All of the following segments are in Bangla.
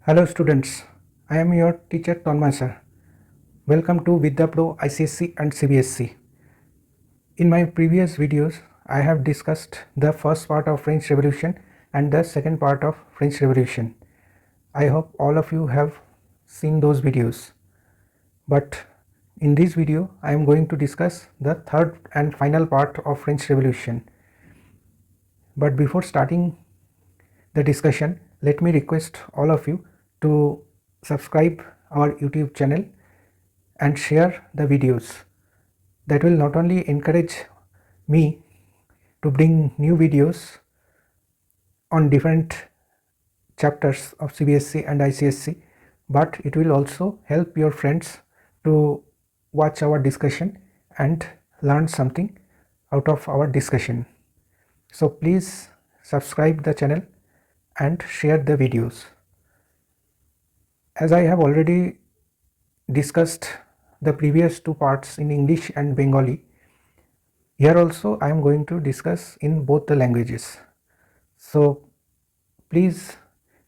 Hello students, I am your teacher Tanmay sir. Welcome to Vidya Pro ICSC and CBSC. In my previous videos, I have discussed the first part of French Revolution and the second part of French Revolution. I hope all of you have seen those videos. But in this video, I am going to discuss the third and final part of French Revolution. But before starting the discussion, let me request all of you to subscribe our YouTube channel and share the videos. That will not only encourage me to bring new videos on different chapters of CBSC and ICSC, but it will also help your friends to watch our discussion and learn something out of our discussion. So please subscribe the channel and share the videos. As I have already discussed the previous two parts in English and Bengali, here also I am going to discuss in both the languages. So please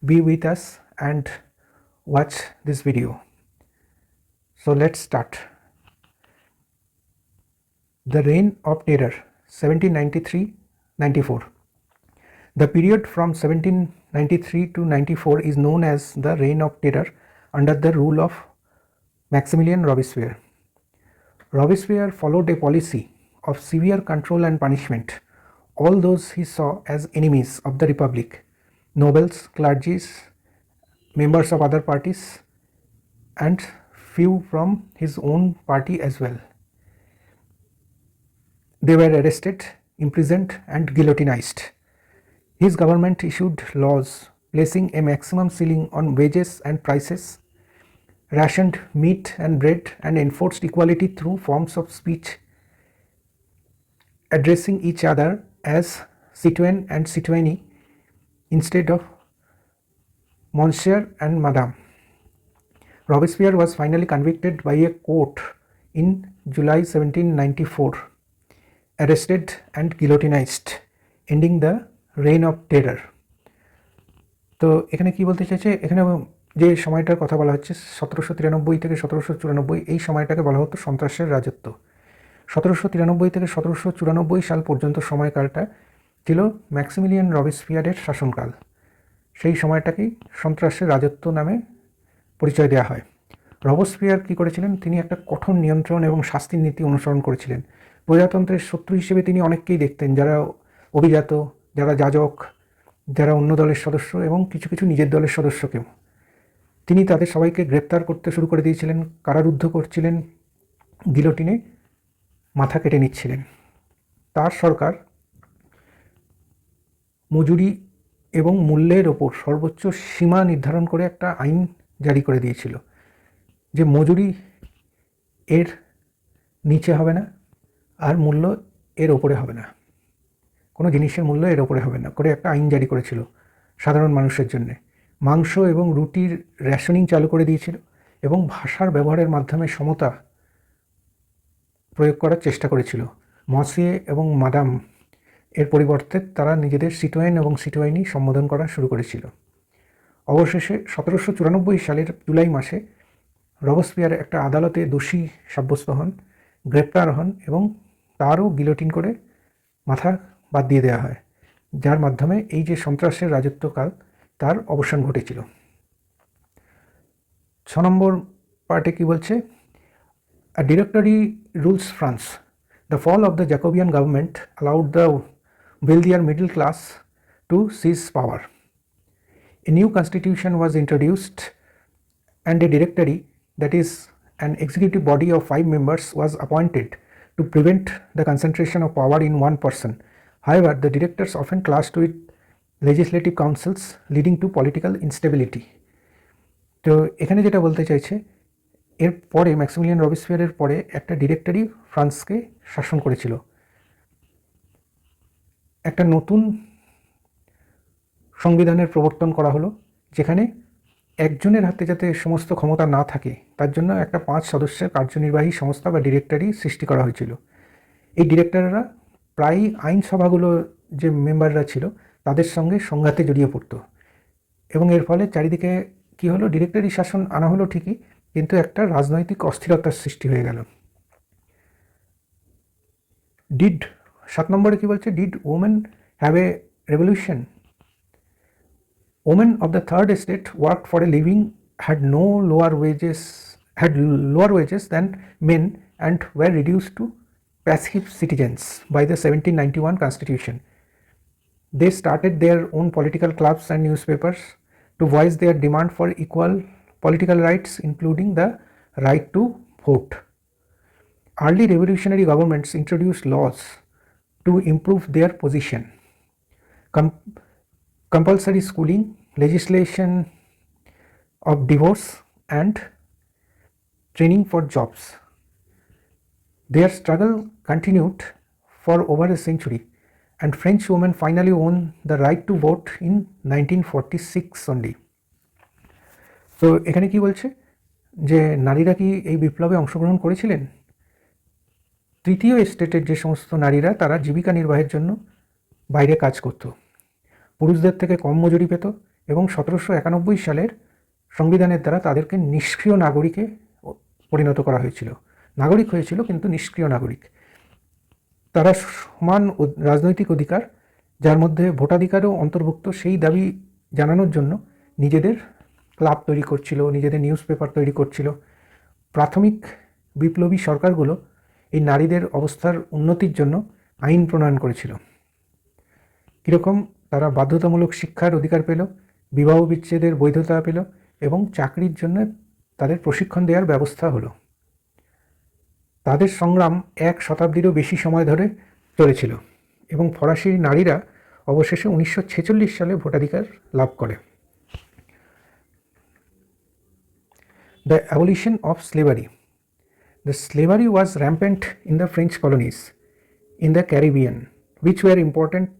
be with us and watch this video. So let's start. The Reign of Terror, 1793-94. The period from 1793 to 94 is known as the Reign of Terror under the rule of Maximilien Robespierre. Robespierre followed a policy of severe control and punishment all those he saw as enemies of the Republic, nobles, clergies, members of other parties, and few from his own party as well. They were arrested, imprisoned, and guillotinized. His government issued laws placing a maximum ceiling on wages and prices, rationed meat and bread, and enforced equality through forms of speech, addressing each other as citoyen and citoyenne instead of monsieur and madame. Robespierre was finally convicted by a court in July 1794, arrested and guillotinized, ending the Reign of Terror. তো এখানে কি বলতে চাইছে, এখানে যে সময়টার কথা বলা হচ্ছে 1793 থেকে 1794, এই সময়টাকে বলা হতো সন্ত্রাসের রাজত্ব। 1793 থেকে 1794 সাল পর্যন্ত সময়কালটা ছিল ম্যাক্সিমিলিয়ান রবিসপিয়ারের শাসনকাল। সেই সময়টাকেই সন্ত্রাসের রাজত্ব নামে পরিচয় দেওয়া হয়। রবসপিয়ার কী করেছিলেন, তিনি একটা কঠোর নিয়ন্ত্রণ এবং শাস্তির নীতি অনুসরণ করেছিলেন। প্রজাতন্ত্রের শত্রু হিসেবে তিনি অনেককেই দেখতেন, যারা অভিজাত, যারা যাজক, যারা অন্য দলের সদস্য এবং কিছু কিছু নিজের দলের সদস্যকেও। তিনি তাদের সবাইকে গ্রেপ্তার করতে শুরু করে দিয়েছিলেন, কারারুদ্ধ করছিলেন, গিলোটিনে মাথা কেটে নিচ্ছিলেন। তার সরকার মজুরি এবং মূল্যের ওপর সর্বোচ্চ সীমা নির্ধারণ করে একটা আইন জারি করে দিয়েছিল, যে মজুরি এর নিচে হবে না আর মূল্য এর ওপরে হবে না, কোনো জিনিসের মূল্য এর ওপরে হবে না করে একটা আইন জারি করেছিল সাধারণ মানুষের জন্যে। মাংস এবং রুটির রেশনিং চালু করে দিয়েছিল এবং ভাষার ব্যবহারের মাধ্যমে সমতা প্রয়োগ করার চেষ্টা করেছিল। মসিয়ে এবং মাদাম এর পরিবর্তে তারা নিজেদের সিটোয়েন এবং সিটোয়েনি সম্বোধন করা শুরু করেছিল। অবশেষে 1794 সালের জুলাই মাসে রবসপিয়ার একটা আদালতে দোষী সাব্যস্ত হন, গ্রেপ্তার হন এবং তারও গিলোটিন করে মাথা বাদ দিয়ে দেওয়া হয়, যার মাধ্যমে এই যে সন্ত্রাসের রাজত্বকাল তার অবসান ঘটেছিল। 6 নম্বর পার্টে কি বলছে, A directory rules France. The fall of the Jacobean government allowed the wealthier middle class to seize power. A new constitution was introduced and a directory, that is an executive body of 5 members, was appointed to prevent the concentration of power in one person. However, the directors often clashed with legislative councils, leading to political instability. তো এখানে যেটা বলতে চাইছে, এর পরে ম্যাক্সিমিলিয়ান রবিসপিয়ারের পরে একটা ডিরেক্টরি ফ্রান্সকে শাসন করেছিল। একটা নতুন সংবিধানের প্রবর্তন করা হলো, যেখানে একজনের হাতে যাতে সমস্ত ক্ষমতা না থাকে তার জন্য একটা 5 সদস্যের কার্যনির্বাহী সংস্থা বা ডিরেক্টরি সৃষ্টি করা হয়েছিল। এই ডিরেক্টররা প্রায়ই আইনসভাগুলো যে মেম্বাররা ছিল তাদের সঙ্গে সংঘাতে জড়িয়ে পড়তো এবং এর ফলে চারিদিকে কী হলো, ডিরেক্টরি শাসন আনা হলো ঠিকই, কিন্তু একটা রাজনৈতিক অস্থিরতার সৃষ্টি হয়ে গেল। ডিড 7 নম্বরে কী বলছে, did women have a revolution? Women of the third estate worked for a living, had lower wages than men, and were reduced to passive citizens by the 1791 Constitution. They started their own political clubs and newspapers to voice their demand for equal political rights, including the right to vote. Early revolutionary governments introduced laws to improve their position. Compulsory schooling, legislation of divorce, and training for jobs. Their struggle continued for over a century, and French women finally won the right to vote in 1946 only. তো এখানে কি বলছে যে নারীরা কি এই বিপ্লবে অংশগ্রহণ করেছিলেন? তৃতীয় এস্টেটের যে সমস্ত নারীরা, তারা জীবিকা নির্বাহের জন্য বাইরে কাজ করত, পুরুষদের থেকে কম মজুরি পেত, এবং 1791 সালের সংবিধানের দ্বারা তাদেরকে নিষ্ক্রিয় নাগরিকে পরিণত করা হয়েছিল। নাগরিক হয়েছিল কিন্তু নিষ্ক্রিয় নাগরিক। তারা সমান রাজনৈতিক অধিকার, যার মধ্যে ভোটাধিকারও অন্তর্ভুক্ত, সেই দাবি জানানোর জন্য নিজেদের ক্লাব তৈরি করছিল, নিজেদের নিউজ পেপার তৈরি করছিল। প্রাথমিক বিপ্লবী সরকারগুলো এই নারীদের অবস্থার উন্নতির জন্য আইন প্রণয়ন করেছিল। কীরকম? তারা বাধ্যতামূলক শিক্ষার অধিকার পেল, বিবাহ বিচ্ছেদের বৈধতা পেল, এবং চাকরির জন্য তাদের প্রশিক্ষণ দেওয়ার ব্যবস্থা হলো। তাদের সংগ্রাম 1 শতাব্দীরও বেশি সময় ধরে চলেছিল, এবং ফরাসি নারীরা অবশেষে 1946 সালে ভোটাধিকার লাভ করে। The abolition of slavery. The slavery was rampant in the French colonies in the Caribbean, which were important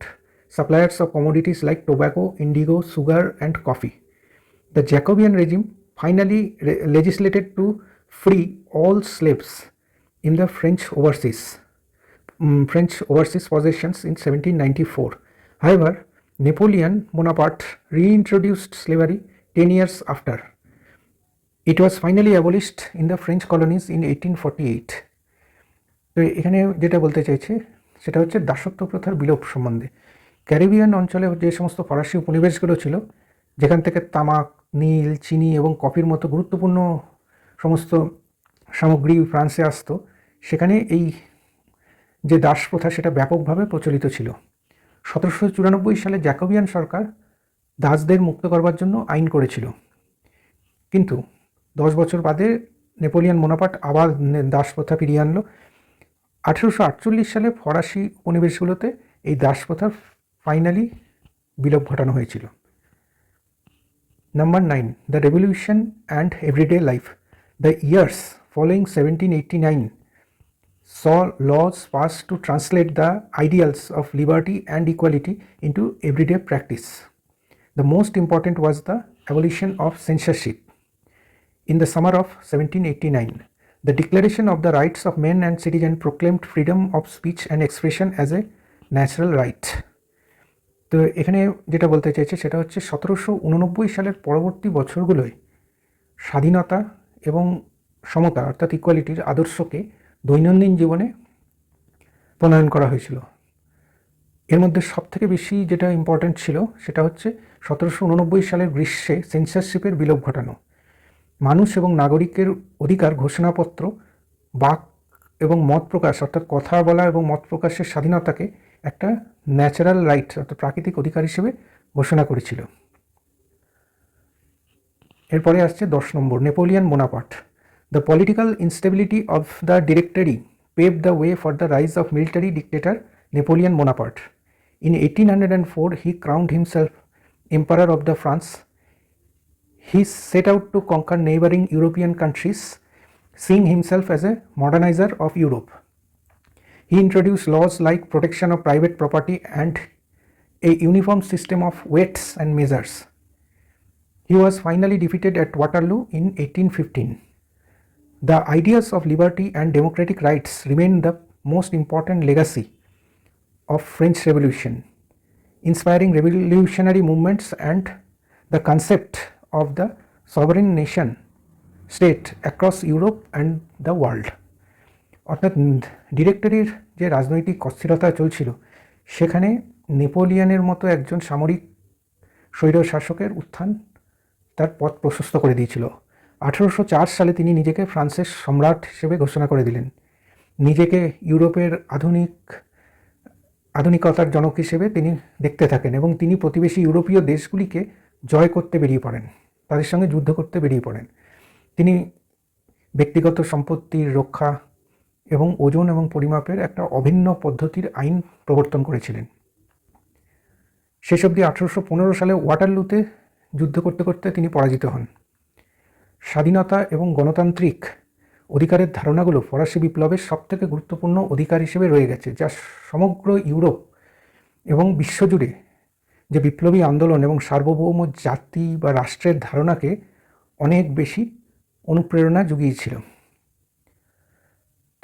suppliers of commodities like tobacco, indigo, sugar, and coffee. The Jacobean regime finally legislated to free all slaves in the French overseas possessions in 1794. However, Napoleon Bonaparte reintroduced slavery 10 years after. It was finally abolished in the French colonies in 1848. তো এখানে যেটা বলতে চাইছে সেটা হচ্ছে দাসত্ব প্রথার বিলোপ সম্বন্ধে। ক্যারিবিয়ান অঞ্চলে যে সমস্ত ফরাসি উপনিবেশগুলো ছিল, যেখান থেকে তামাক, নীল, চিনি এবং কফির মতো গুরুত্বপূর্ণ সমস্ত সামগ্রী ফ্রান্সে আসতো, সেখানে এই যে দাস প্রথা সেটা ব্যাপকভাবে প্রচলিত ছিল। 1794 সালে জ্যাকোবিয়ান সরকার দাসদের মুক্ত করবার জন্য আইন করেছিল, কিন্তু 10 বছর বাদে নেপোলিয়ন বোনাপার্ট আবার দাস প্রথা ফিরিয়ে আনলো। 1848 সালে ফরাসি উপনিবেশগুলোতে এই দাস প্রথার ফাইনালি বিলোপ ঘটানো হয়েছিল। Number 9. The Revolution and Everyday Life. The years following 1789 saw laws passed to translate the ideals of liberty and equality into everyday practice. The most important was the abolition of censorship. In the summer of 1789, the Declaration of the Rights of Men and Citizens proclaimed freedom of speech and expression as a natural right. তো এখানে যেটা বলতে চাইছে সেটা হচ্ছে 1789 সালের পরবর্তী বছরগুলোয় স্বাধীনতা এবং সমতা অর্থাৎ ইকুয়ালিটির আদর্শকে দৈনন্দিন জীবনে প্রণয়ন করা হয়েছিল। এর মধ্যে সবথেকে বেশি যেটা ইম্পর্ট্যান্ট ছিল সেটা হচ্ছে 1789 সালের গ্রীষ্মে সেন্সরশিপের বিলোপ ঘটানো। মানুষ এবং নাগরিকের অধিকার ঘোষণাপত্র বাক এবং মত প্রকাশ অর্থাৎ কথা বলা এবং মত প্রকাশের স্বাধীনতাকে একটা ন্যাচারাল রাইট অর্থাৎ প্রাকৃতিক অধিকার হিসেবে ঘোষণা করেছিল। এরপরে আসছে 10 নম্বর, Napoleon Bonaparte. The political instability of the directory paved the way for the rise of military dictator Napoleon Bonaparte. In 1804, he crowned himself Emperor of the France. He set out to conquer neighboring European countries, seeing himself as a modernizer of Europe. He introduced laws like protection of private property and a uniform system of weights and measures. He was finally defeated at Waterloo in 1815. The ideas of liberty and democratic rights remain the most important legacy of French Revolution, inspiring revolutionary movements and the concept of the sovereign nation state across Europe and the world. অর্থাৎ ডিরেক্টরির যে রাজনৈতিক অস্থিরতা চলছিল সেখানে নেপোলিয়নের মতো একজন সামরিক স্বৈরশাসকের উত্থান তার পথ প্রশস্ত করে দিয়েছিল। 1804 সালে তিনি নিজেকে ফ্রান্সের সম্রাট হিসেবে ঘোষণা করে দিলেন। নিজেকে ইউরোপের আধুনিকতার জনক হিসেবে তিনি দেখতে থাকেন এবং তিনি প্রতিবেশী ইউরোপীয় দেশগুলিকে জয় করতে বেরিয়ে পড়েন, তাদের সঙ্গে যুদ্ধ করতে বেরিয়ে পড়েন। তিনি ব্যক্তিগত সম্পত্তির রক্ষা এবং ওজন এবং পরিমাপের একটা অভিন্ন পদ্ধতির আইন প্রবর্তন করেছিলেন। শেষ অবধি 1815 সালে ওয়াটারলুতে যুদ্ধ করতে করতে তিনি পরাজিত হন। স্বাধীনতা এবং গণতান্ত্রিক অধিকারের ধারণাগুলো ফরাসি বিপ্লবের সবথেকে গুরুত্বপূর্ণ অধিকার হিসেবে রয়ে গেছে, যা সমগ্র ইউরোপ এবং বিশ্বজুড়ে যে বিপ্লবী আন্দোলন এবং সার্বভৌম জাতি বা রাষ্ট্রের ধারণাকে অনেক বেশি অনুপ্রেরণা জুগিয়েছিল।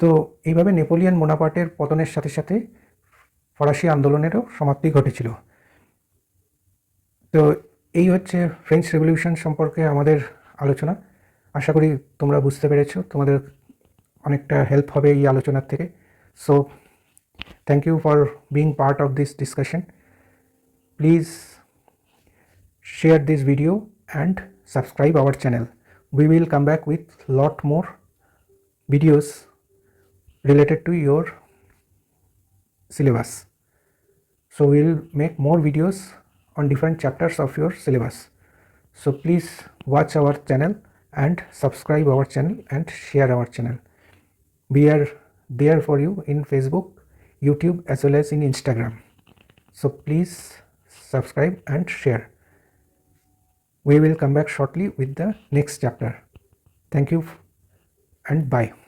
তো এইভাবে নেপোলিয়ন বোনাপার্টের পতনের সাথে সাথে ফরাসি আন্দোলনেরও সমাপ্তি ঘটেছিল। তো এই হচ্ছে ফ্রেঞ্চ রেভলিউশন সম্পর্কে আমাদের আলোচনা। আশা করি তোমরা বুঝতে পেরেছো, তোমাদের অনেকটা হেল্প হবে এই আলোচনার থেকে। So thank you for being part of this discussion. Please share this video and subscribe our channel. We will come back with lot more videos related to your syllabus. So we'll make more videos on different chapters of your syllabus. So please watch our channel and subscribe our channel and share our channel. We are there for you in Facebook, YouTube as well as in Instagram. So please subscribe and share. We will come back shortly with the next chapter. Thank you and bye.